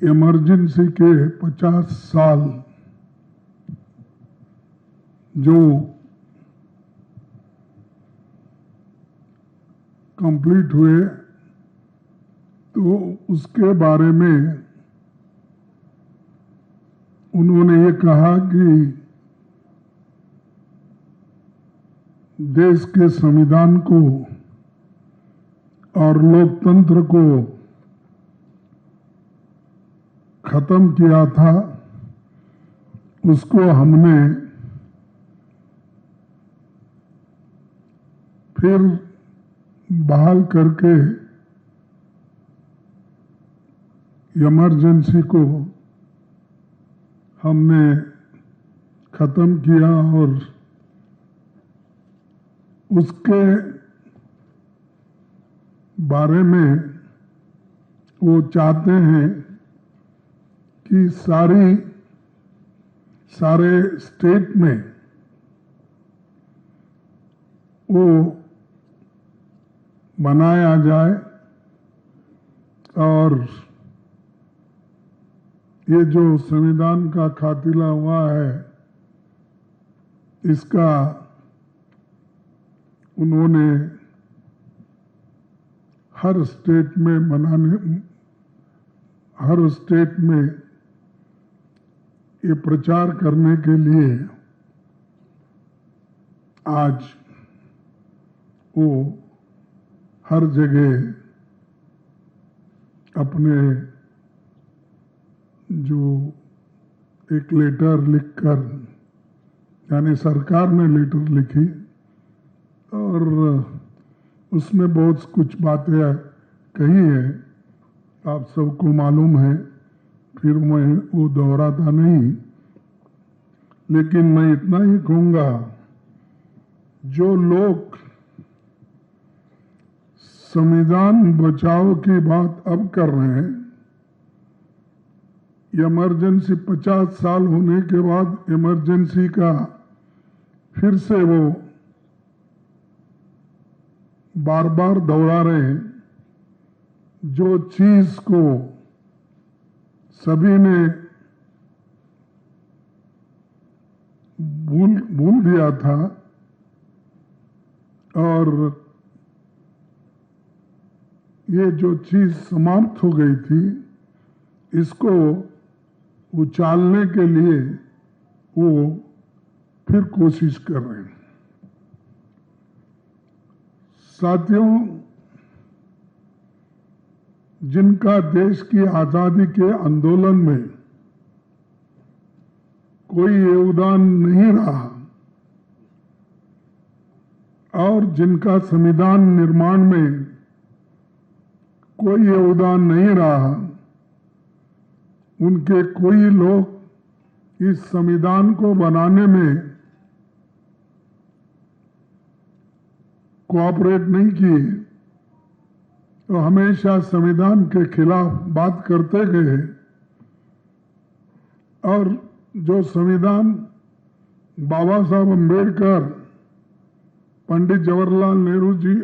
Emergency के 50 साल जो कंप्लीट हुए, तो उसके बारे में उन्होंने ये कहा कि देश के संविधान को और लोकतंत्र को खत्म किया था, उसको हमने फिर बहाल करके इमरजेंसी को हमने खत्म किया और उसके बारे में वो चाहते हैं कि सारे स्टेट में वो बनाया जाए और ये जो संविधान का खातिला हुआ है, इसका उन्होंने हर स्टेट में ये प्रचार करने के लिए आज वो हर जगह अपने जो एक लेटर लिखकर, यानी सरकार ने लेटर लिखी और उसमें बहुत कुछ बातें कही है, आप सबको मालूम है, फिर मैं वो दोहराता नहीं, लेकिन मैं इतना ही कहूँगा, जो लोग संविधान बचाओ की बात अब कर रहे हैं, इमरजेंसी 50 साल होने के बाद इमरजेंसी का फिर से वो बार बार दोहरा रहे हैं, जो चीज को सभी ने भूल दिया था और ये जो चीज समाप्त हो गई थी, इसको उछालने के लिए वो फिर कोशिश कर रहे हैं। साथियों, जिनका देश की आजादी के आंदोलन में कोई योगदान नहीं रहा और जिनका संविधान निर्माण में कोई योगदान नहीं रहा, उनके कोई लोग इस संविधान को बनाने में कोऑपरेट नहीं किए, तो हमेशा संविधान के खिलाफ बात करते गए और जो संविधान बाबा साहब अम्बेडकर, पंडित जवाहरलाल नेहरू जी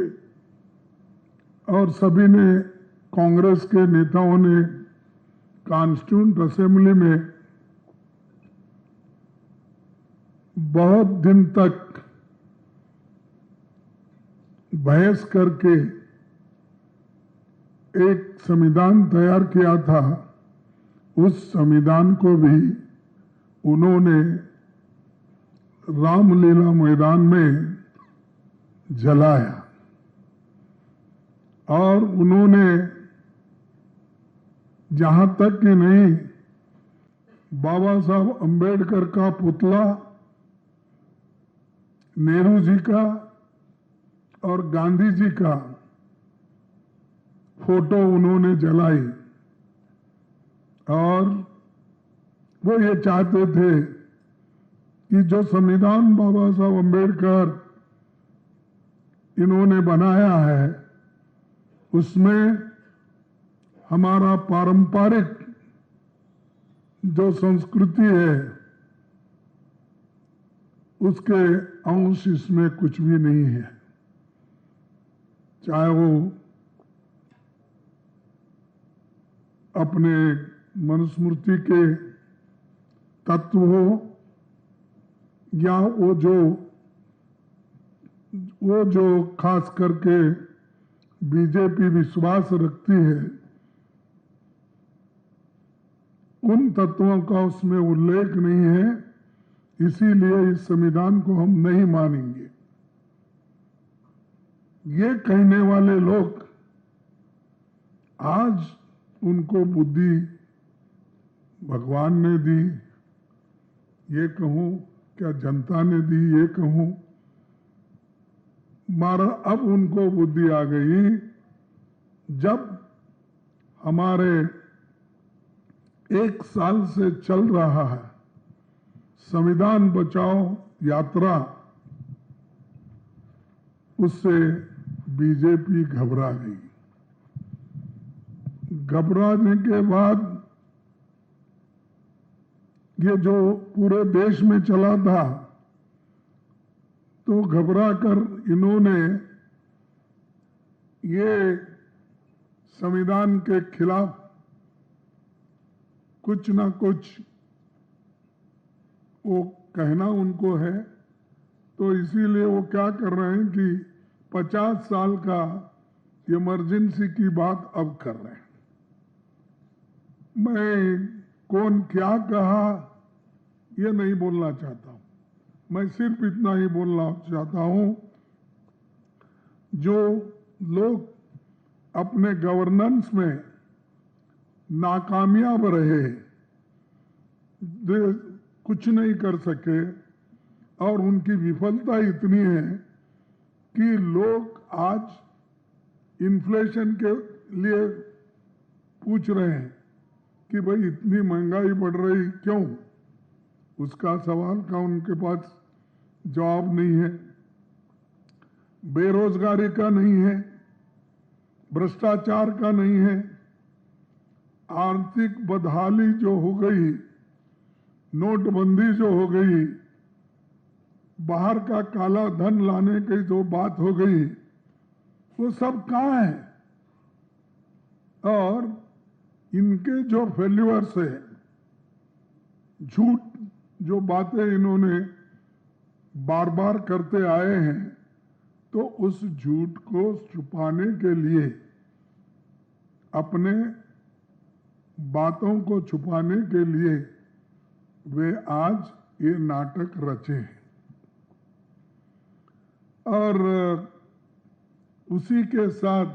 और सभी ने, कांग्रेस के नेताओं ने कॉन्स्टिट्यूएंट असेंबली में बहुत दिन तक बहस करके एक संविधान तैयार किया था, उस संविधान को भी उन्होंने रामलीला मैदान में जलाया और उन्होंने जहां तक कि नहीं, बाबा साहब अम्बेडकर का पुतला, नेहरू जी का और गांधी जी का फोटो उन्होंने जलाई और वो ये चाहते थे कि जो संविधान बाबा साहब अम्बेडकर इन्होंने बनाया है, उसमें हमारा पारंपरिक जो संस्कृति है, उसके अंश इसमें कुछ भी नहीं है, चाहे वो अपने मनुस्मृति के तत्व हो या वो जो खास करके बीजेपी विश्वास रखती है, उन तत्वों का उसमें उल्लेख नहीं है, इसीलिए इस संविधान को हम नहीं मानेंगे। ये कहने वाले लोग आज उनको बुद्धि भगवान ने दी, ये कहूं क्या जनता ने दी, ये कहूं मारा, अब उनको बुद्धि आ गई जब हमारे 1 साल से चल रहा है संविधान बचाओ यात्रा, उससे बीजेपी घबरा गई। घबराने के बाद ये जो पूरे देश में चला था, तो घबरा कर इन्होंने ये संविधान के खिलाफ कुछ ना कुछ वो कहना उनको है, तो इसीलिए वो क्या कर रहे हैं कि 50 साल का इमरजेंसी की बात अब कर रहे हैं। मैं कौन क्या कहा ये नहीं बोलना चाहता हूं, मैं सिर्फ इतना ही बोलना चाहता हूं, जो लोग अपने गवर्नेंस में नाकामयाब रहे, कुछ नहीं कर सके, और उनकी विफलता इतनी है कि लोग आज इन्फ्लेशन के लिए पूछ रहे हैं कि भाई इतनी महंगाई बढ़ रही क्यों, उसका सवाल का उनके पास जवाब नहीं है। बेरोजगारी का नहीं है, भ्रष्टाचार का नहीं है, आर्थिक बदहाली जो हो गई, नोटबंदी जो हो गई, बाहर का काला धन लाने की जो बात हो गई, वो सब कहाँ है? और इनके जो फेल्यूअर्स है, झूठ जो बातें इन्होंने बार बार करते आए हैं, तो उस झूठ को छुपाने के लिए, अपने बातों को छुपाने के लिए वे आज ये नाटक रचे हैं। और उसी के साथ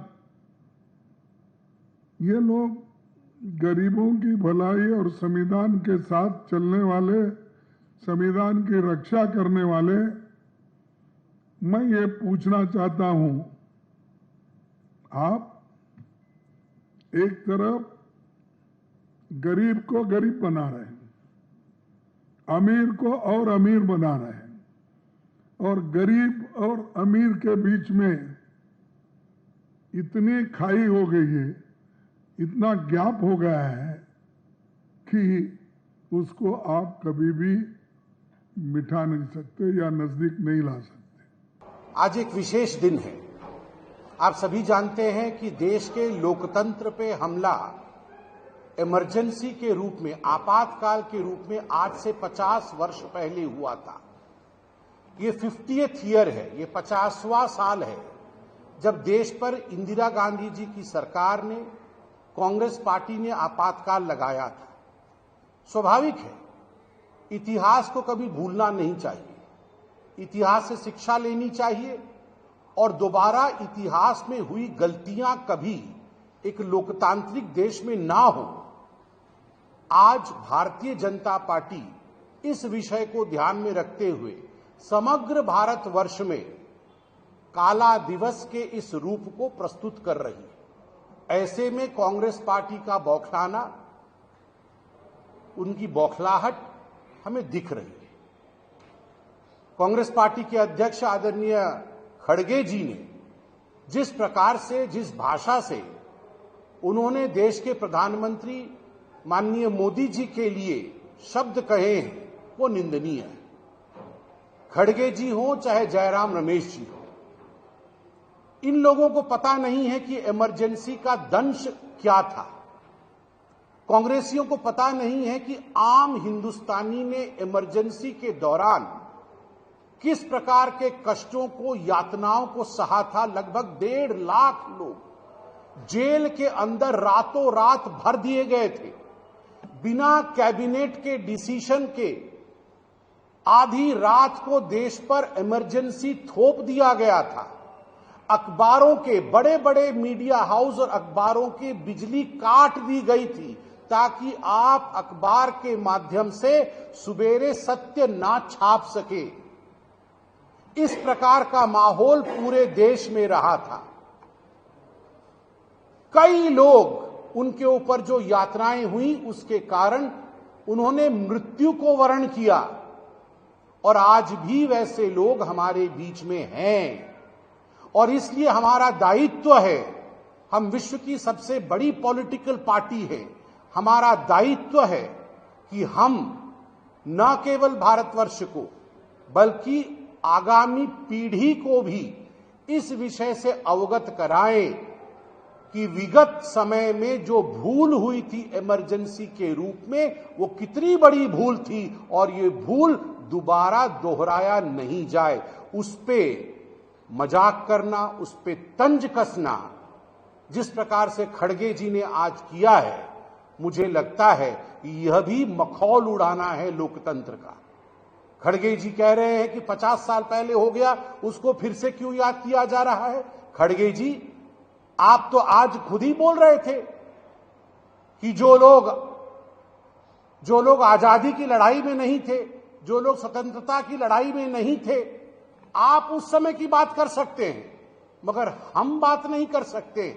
ये लोग गरीबों की भलाई और संविधान के साथ चलने वाले, संविधान की रक्षा करने वाले, मैं ये पूछना चाहता हूं, आप एक तरफ गरीब को गरीब बना रहे हैं, अमीर को और अमीर बना रहे हैं, और गरीब और अमीर के बीच में इतनी खाई हो गई है, इतना गैप हो गया है कि उसको आप कभी भी मिटा नहीं सकते या नजदीक नहीं ला सकते। आज एक विशेष दिन है। आप सभी जानते हैं कि देश के लोकतंत्र पे हमला इमरजेंसी के रूप में, आपातकाल के रूप में आज से 50 वर्ष पहले हुआ था। ये 50th ईयर है, ये 50वां साल है जब देश पर इंदिरा गांधी जी की सरकार ने, कांग्रेस पार्टी ने आपातकाल लगाया था। स्वाभाविक है, इतिहास को कभी भूलना नहीं चाहिए, इतिहास से शिक्षा लेनी चाहिए और दोबारा इतिहास में हुई गलतियां कभी एक लोकतांत्रिक देश में ना हो। आज भारतीय जनता पार्टी इस विषय को ध्यान में रखते हुए समग्र भारतवर्ष में काला दिवस के इस रूप को प्रस्तुत कर रही है। ऐसे में कांग्रेस पार्टी का बौखलाना, उनकी बौखलाहट हमें दिख रही है। कांग्रेस पार्टी के अध्यक्ष आदरणीय खड़गे जी ने जिस प्रकार से, जिस भाषा से उन्होंने देश के प्रधानमंत्री माननीय मोदी जी के लिए शब्द कहे हैं, वो निंदनीय है। खड़गे जी हो चाहे जयराम रमेश जी हो, इन लोगों को पता नहीं है कि इमरजेंसी का दंश क्या था। कांग्रेसियों को पता नहीं है कि आम हिंदुस्तानी ने इमरजेंसी के दौरान किस प्रकार के कष्टों को, यातनाओं को सहा था। लगभग 1.5 लाख लोग जेल के अंदर रातों रात भर दिए गए थे। बिना कैबिनेट के डिसीजन के आधी रात को देश पर इमरजेंसी थोप दिया गया था। अखबारों के, बड़े बड़े मीडिया हाउस और अखबारों की बिजली काट दी गई थी ताकि आप अखबार के माध्यम से सुबेरे सत्य ना छाप सके। इस प्रकार का माहौल पूरे देश में रहा था। कई लोग, उनके ऊपर जो यातनाएं हुई उसके कारण उन्होंने मृत्यु को वर्ण किया, और आज भी वैसे लोग हमारे बीच में हैं। और इसलिए हमारा दायित्व है, हम विश्व की सबसे बड़ी पॉलिटिकल पार्टी है, हमारा दायित्व है कि हम न केवल भारतवर्ष को बल्कि आगामी पीढ़ी को भी इस विषय से अवगत कराएं कि विगत समय में जो भूल हुई थी इमरजेंसी के रूप में, वो कितनी बड़ी भूल थी और ये भूल दोबारा दोहराया नहीं जाए। उस पे मजाक करना, उस पे तंज कसना, जिस प्रकार से खड़गे जी ने आज किया है, मुझे लगता है कि यह भी मखौल उड़ाना है लोकतंत्र का। खड़गे जी कह रहे हैं कि 50 साल पहले हो गया, उसको फिर से क्यों याद किया जा रहा है। खड़गे जी, आप तो आज खुद ही बोल रहे थे कि जो लोग आजादी की लड़ाई में नहीं थे, जो लोग स्वतंत्रता की लड़ाई में नहीं थे, आप उस समय की बात कर सकते हैं मगर हम बात नहीं कर सकते।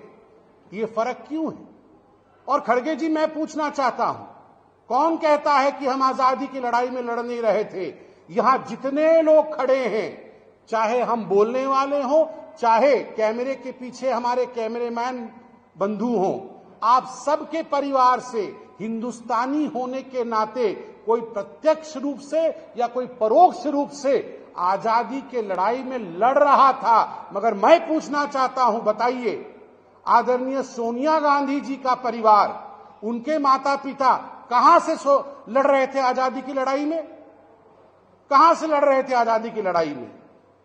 ये फर्क क्यों है? और खड़गे जी, मैं पूछना चाहता हूं, कौन कहता है कि हम आजादी की लड़ाई में लड़ नहीं रहे थे? यहां जितने लोग खड़े हैं, चाहे हम बोलने वाले हों, चाहे कैमरे के पीछे हमारे कैमरेमैन बंधु हों, आप सबके परिवार से हिंदुस्तानी होने के नाते कोई प्रत्यक्ष रूप से या कोई परोक्ष रूप से आजादी के लड़ाई में लड़ रहा था। मगर मैं पूछना चाहता हूं, बताइए, आदरणीय सोनिया गांधी जी का परिवार, उनके माता पिता कहां से लड़ रहे थे आजादी की लड़ाई में? कहां से लड़ रहे थे आजादी की लड़ाई में?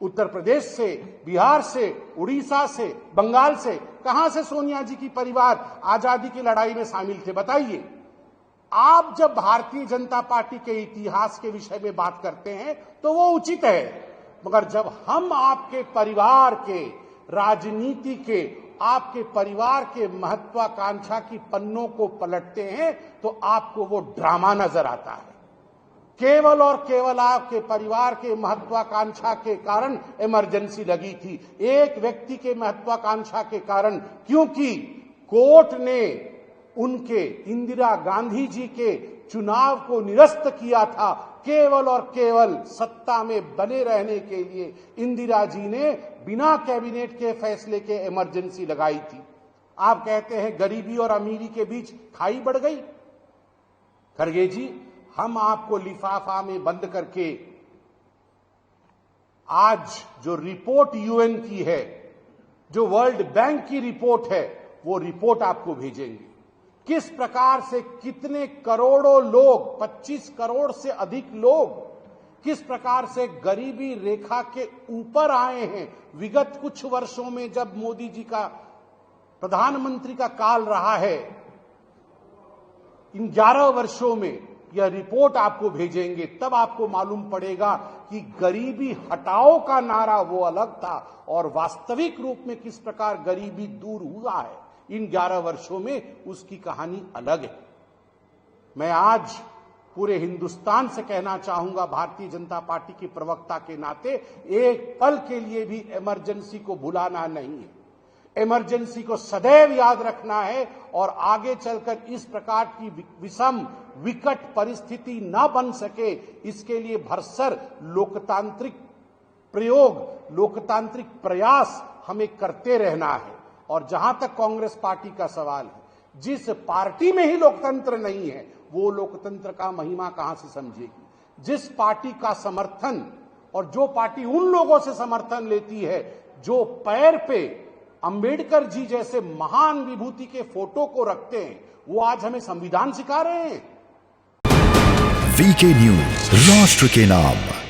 उत्तर प्रदेश से, बिहार से, उड़ीसा से, बंगाल से, कहां से सोनिया जी की परिवार आजादी की लड़ाई में शामिल थे? बताइए। आप जब भारतीय जनता पार्टी के इतिहास के विषय में बात करते हैं तो वो उचित है, मगर जब हम आपके परिवार के, राजनीति के, आपके परिवार के महत्वाकांक्षा की पन्नों को पलटते हैं तो आपको वो ड्रामा नजर आता है। केवल और केवल आपके परिवार के महत्वाकांक्षा के कारण इमरजेंसी लगी थी, एक व्यक्ति के महत्वाकांक्षा के कारण, क्योंकि कोर्ट ने उनके, इंदिरा गांधी जी के चुनाव को निरस्त किया था। केवल और केवल सत्ता में बने रहने के लिए इंदिरा जी ने बिना कैबिनेट के फैसले के इमरजेंसी लगाई थी। आप कहते हैं गरीबी और अमीरी के बीच खाई बढ़ गई। खड़गे जी, हम आपको लिफाफा में बंद करके आज जो रिपोर्ट यूएन की है, जो वर्ल्ड बैंक की रिपोर्ट है, वो रिपोर्ट आपको भेजेंगे। किस प्रकार से कितने करोड़ों लोग, 25 करोड़ से अधिक लोग किस प्रकार से गरीबी रेखा के ऊपर आए हैं। विगत कुछ वर्षों में जब मोदी जी का प्रधानमंत्री का काल रहा है, इन 11 वर्षों में यह रिपोर्ट आपको भेजेंगे, तब आपको मालूम पड़ेगा कि गरीबी हटाओ का नारा वो अलग था और वास्तविक रूप में किस प्रकार गरीबी दूर हुआ है इन 11 वर्षों में, उसकी कहानी अलग है। मैं आज पूरे हिंदुस्तान से कहना चाहूंगा, भारतीय जनता पार्टी के प्रवक्ता के नाते, एक पल के लिए भी इमरजेंसी को भुलाना नहीं है। इमरजेंसी को सदैव याद रखना है और आगे चलकर इस प्रकार की विषम विकट परिस्थिति न बन सके, इसके लिए भरसर लोकतांत्रिक प्रयोग, लोकतांत्रिक प्रयास हमें करते रहना है। और जहां तक कांग्रेस पार्टी का सवाल है, जिस पार्टी में ही लोकतंत्र नहीं है, वो लोकतंत्र का महिमा कहां से समझेगी? जिस पार्टी का समर्थन, और जो पार्टी उन लोगों से समर्थन लेती है जो पैर पे अंबेडकर जी जैसे महान विभूति के फोटो को रखते हैं, वो आज हमें संविधान सिखा रहे हैं। वीके न्यूज, राष्ट्र के नाम।